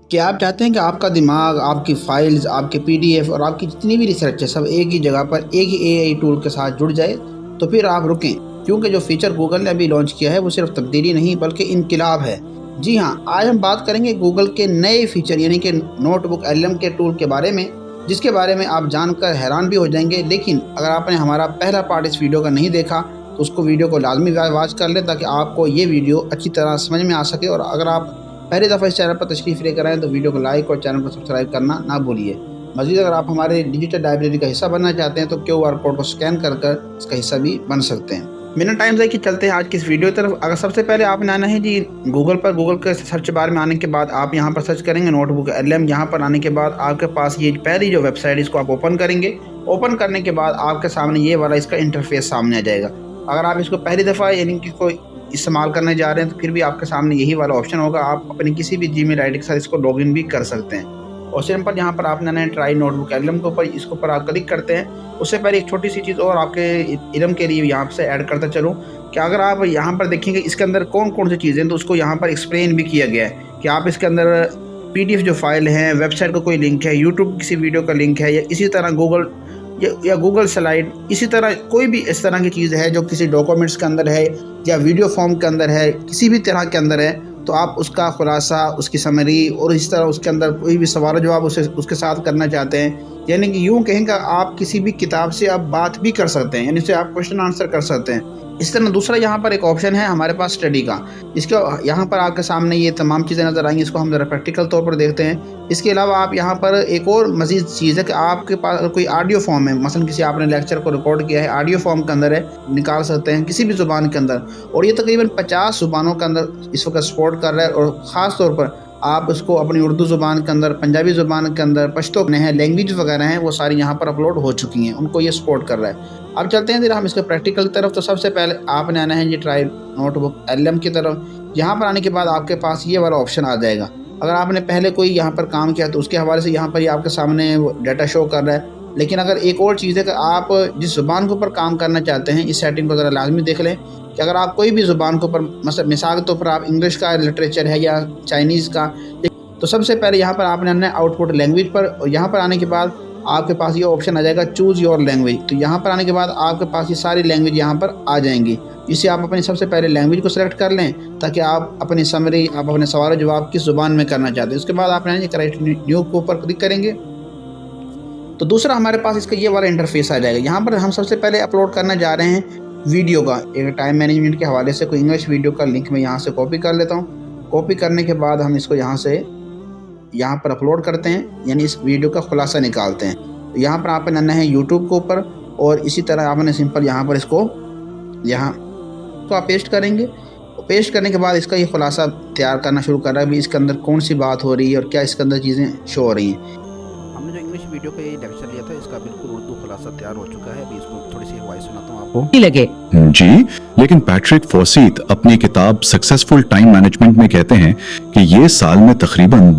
کہ آپ چاہتے ہیں کہ آپ کا دماغ، آپ کی فائلز، آپ کے PDF اور آپ کی جتنی بھی ریسرچ ہے سب ایک ہی جگہ پر ایک ہی AI ٹول کے ساتھ جڑ جائے، تو پھر آپ رکیں، کیونکہ جو فیچر گوگل نے ابھی لانچ کیا ہے وہ صرف تبدیلی نہیں بلکہ انقلاب ہے۔ جی ہاں، آج ہم بات کریں گے گوگل کے نئے فیچر یعنی کہ نوٹ بک LM کے ٹول کے بارے میں، جس کے بارے میں آپ جان کر حیران بھی ہو جائیں گے۔ لیکن اگر آپ نے ہمارا پہلا پارٹ اس ویڈیو کا نہیں دیکھا تو اس کو ویڈیو کو لازمی واچ کر لیں تاکہ آپ کو یہ ویڈیو اچھی طرح سمجھ میں آ سکے، اور اگر آپ پہلی دفعہ اس چینل پر تشریف لے کر آئیں تو ویڈیو کو لائک اور چینل کو سبسکرائب کرنا نہ بھولیے۔ مزید اگر آپ ہمارے ڈیجیٹل لائبریری کا حصہ بننا چاہتے ہیں تو QR کوڈ کو اسکین کر اس کا حصہ بھی بن سکتے ہیں۔ بنا ٹائم ضائع کیے چلتے ہیں آج کی اس ویڈیو کی طرف۔ اگر سب سے پہلے آپ نے آنا ہے جی گوگل کے سرچ بار میں آنے کے بعد آپ یہاں پر سرچ کریں گے نوٹ بک LM۔ یہاں پر آنے کے بعد آپ کے پاس یہ پہلی جو ویب سائٹ اس کو آپ اوپن کریں گے۔ اوپن کرنے کے بعد آپ کے سامنے یہ والا اس کا انٹرفیس سامنے آ جائے گا۔ اگر آپ اس کو پہلی دفعہ یعنی کہ کوئی استعمال کرنے جا رہے ہیں تو پھر بھی آپ کے سامنے یہی والا آپشن ہوگا۔ آپ اپنی کسی بھی Gmail ID کے ساتھ اس کو لاگ ان بھی کر سکتے ہیں۔ اور سمپل یہاں پر آپ نے ٹرائی نوٹ بک LM کے اوپر اس کے اوپر آپ کلک کرتے ہیں۔ اس سے پہلے ایک چھوٹی سی چیز اور آپ کے علم کے لیے یہاں سے ایڈ کرتا چلوں کہ اگر آپ یہاں پر دیکھیں گے اس کے اندر کون کون سی چیزیں ہیں تو اس کو یہاں پر ایکسپلین بھی کیا گیا ہے کہ آپ اس کے اندر PDF جو فائل ہیں، ویب سائٹ کا کوئی لنک ہے، YouTube کسی ویڈیو کا لنک ہے، یا اسی طرح گوگل سلائڈ، اسی طرح کوئی بھی اس طرح کی چیز ہے جو کسی ڈاکومنٹس کے اندر ہے یا ویڈیو فارم کے اندر ہے، کسی بھی طرح کے اندر ہے، تو آپ اس کا خلاصہ، اس کی سمری اور اس طرح اس کے اندر کوئی بھی سوال و جواب اس کے ساتھ کرنا چاہتے ہیں، یعنی کہ یوں کہیں کہ آپ کسی بھی کتاب سے آپ بات بھی کر سکتے ہیں، یعنی اسے آپ کوشچن آنسر کر سکتے ہیں۔ اس طرح دوسرا یہاں پر ایک آپشن ہے ہمارے پاس اسٹڈی کا، اس کے یہاں پر آپ کے سامنے یہ تمام چیزیں نظر آئیں گی۔ اس کو ہم ذرا پریکٹیکل طور پر دیکھتے ہیں۔ اس کے علاوہ آپ یہاں پر ایک اور مزید چیز ہے کہ آپ کے پاس کوئی آڈیو فارم ہے، مثلا کسی آپ نے لیکچر کو ریکارڈ کیا ہے، آڈیو فارم کے اندر ہے، نکال سکتے ہیں کسی بھی زبان کے اندر، اور یہ تقریباً 50 زبانوں کے اندر اس وقت سپورٹ کر رہا ہے۔ اور خاص طور پر آپ اس کو اپنی اردو زبان کے اندر، پنجابی زبان کے اندر، پشتو ہیں، لینگویج وغیرہ ہیں، وہ ساری یہاں پر اپلوڈ ہو چکی ہیں، ان کو یہ سپورٹ کر رہا ہے۔ اب چلتے ہیں ہم اس کے پریکٹیکل کی طرف۔ تو سب سے پہلے آپ نے آنا ہے یہ ٹرائی نوٹ بک LM کی طرف۔ یہاں پر آنے کے بعد آپ کے پاس یہ والا آپشن آ جائے گا۔ اگر آپ نے پہلے کوئی یہاں پر کام کیا تو اس کے حوالے سے یہاں پر یہ آپ کے سامنے ڈیٹا شو کر رہا ہے۔ لیکن اگر ایک اور چیز ہے کہ آپ جس زبان کے اوپر کام کرنا چاہتے ہیں، اس سیٹنگ کو ذرا لازمی دیکھ لیں کہ اگر آپ کوئی بھی زبان کے اوپر مثال کے طور پر آپ انگلش کا لٹریچر ہے یا چائنیز کا، تو سب سے پہلے یہاں پر آپ نے آنا ہے آؤٹ پٹ لینگویج پر، اور یہاں پر آنے کے بعد آپ کے پاس یہ آپشن آ جائے گا چوز یور لینگویج۔ تو یہاں پر آنے کے بعد آپ کے پاس یہ ساری لینگویج یہاں پر آ جائیں گی۔ اس سے آپ اپنی سب سے پہلے لینگویج کو سلیکٹ کر لیں تاکہ آپ اپنی سمری، آپ اپنے سوال و جواب کس زبان میں کرنا چاہتے ہیں۔ اس کے بعد آپ نے کریکٹ نیو کے اوپر کلک کریں گے تو دوسرا ہمارے پاس اس کا یہ والا انٹرفیس آ جائے گا۔ یہاں پر ہم سب سے پہلے اپلوڈ کرنا جا رہے ہیں ویڈیو کا، ایک ٹائم مینجمنٹ کے حوالے سے کوئی انگلش ویڈیو کا لنک میں یہاں سے کاپی کر لیتا ہوں۔ کاپی کرنے کے بعد ہم اس کو یہاں پر اپلوڈ کرتے ہیں، یعنی اس ویڈیو کا خلاصہ نکالتے ہیں۔ تو یہاں پر آپ نے آنا ہے YouTube کے اوپر، اور اسی طرح آپ نے سمپل یہاں پر اس کو آپ پیسٹ کریں گے۔ پیسٹ کرنے کے بعد اس کا یہ خلاصہ تیار کرنا شروع کر رہا ہے بھی اس کے اندر کون سی بات ہو رہی ہے اور کیا اس کے اندر چیزیں شو ہو رہی ہیں۔ ہم نے جو انگلش ویڈیو کا یہ لیکچر لیا تھا، اس کا بالکل اردو خلاصہ تیار ہو چکا ہے۔ ابھی اس کو تھوڑی سی وائس سناتا ہوں آپ کو۔ لگے جی، لیکن پیٹرک فوسیت اپنی کتاب سکسیسفل ٹائم مینجمنٹ میں کہتے ہیں کہ یہ سال میں تقریباً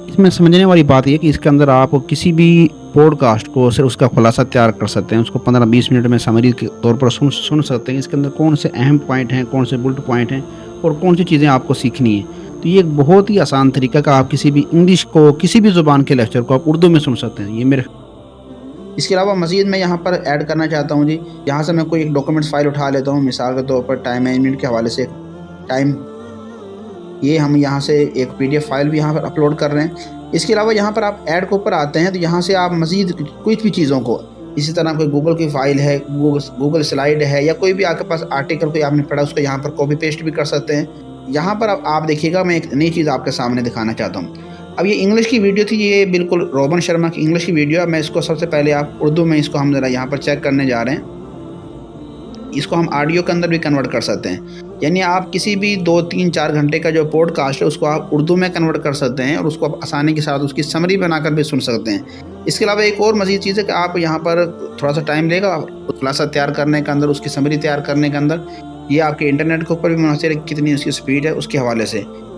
اس میں سمجھنے والی بات یہ کہ اس کے اندر آپ کسی بھی پوڈ کاسٹ کو صرف اس کا خلاصہ تیار کر سکتے ہیں، اس کو 15-20 منٹ میں سمری کے طور پر سن سکتے ہیں۔ اس کے اندر کون سے اہم پوائنٹ ہیں، کون سے بلٹ پوائنٹ ہیں، اور کون سی چیزیں آپ کو سیکھنی ہیں۔ تو یہ ایک بہت ہی آسان طریقہ کہ آپ کسی بھی انگلش کو، کسی بھی زبان کے لیکچر کو آپ اردو میں سن سکتے ہیں۔ یہ اس کے علاوہ مزید میں یہاں پر ایڈ کرنا چاہتا ہوں جی، یہاں سے میں کوئی ایک ڈاکومنٹس فائل اٹھا لیتا ہوں، مثال کے طور پر ٹائم مینجمنٹ کے حوالے سے یہ ہم یہاں سے ایک PDF فائل بھی یہاں پر اپلوڈ کر رہے ہیں۔ اس کے علاوہ یہاں پر آپ ایڈ کے اوپر آتے ہیں تو یہاں سے آپ مزید کچھ بھی چیزوں کو، اسی طرح کوئی گوگل کی فائل ہے، گوگل سلائڈ ہے، یا کوئی بھی آپ کے پاس آرٹیکل کوئی آپ نے پڑھا، اس کو یہاں پر کاپی پیسٹ بھی کر سکتے ہیں۔ یہاں پر آپ دیکھیے گا، میں ایک نئی چیز آپ کے سامنے دکھانا چاہتا ہوں۔ اب یہ انگلش کی ویڈیو تھی، یہ بالکل روبن شرما کی انگلش کی ویڈیو ہے۔ میں اس کو سب سے پہلے آپ اردو میں اس کو ہم ذرا یہاں پر چیک کرنے جا رہے ہیں۔ اس کو ہم آڈیو کے اندر بھی کنورٹ کر سکتے ہیں، یعنی آپ کسی بھی 2-3-4 گھنٹے کا جو پوڈ کاسٹ ہے اس کو آپ اردو میں کنورٹ کر سکتے ہیں، اور اس کو آپ آسانی کے ساتھ اس کی سمری بنا کر بھی سن سکتے ہیں۔ اس کے علاوہ ایک اور مزید چیز ہے کہ آپ یہاں پر تھوڑا سا ٹائم لے گا خلاصہ تیار کرنے کے اندر، اس کی سمری تیار کرنے کے اندر۔ یہ آپ کے انٹرنیٹ کے اوپر بھی منحصر ہے، کتنی اس کی سپیڈ ہے اس کے حوالے سے۔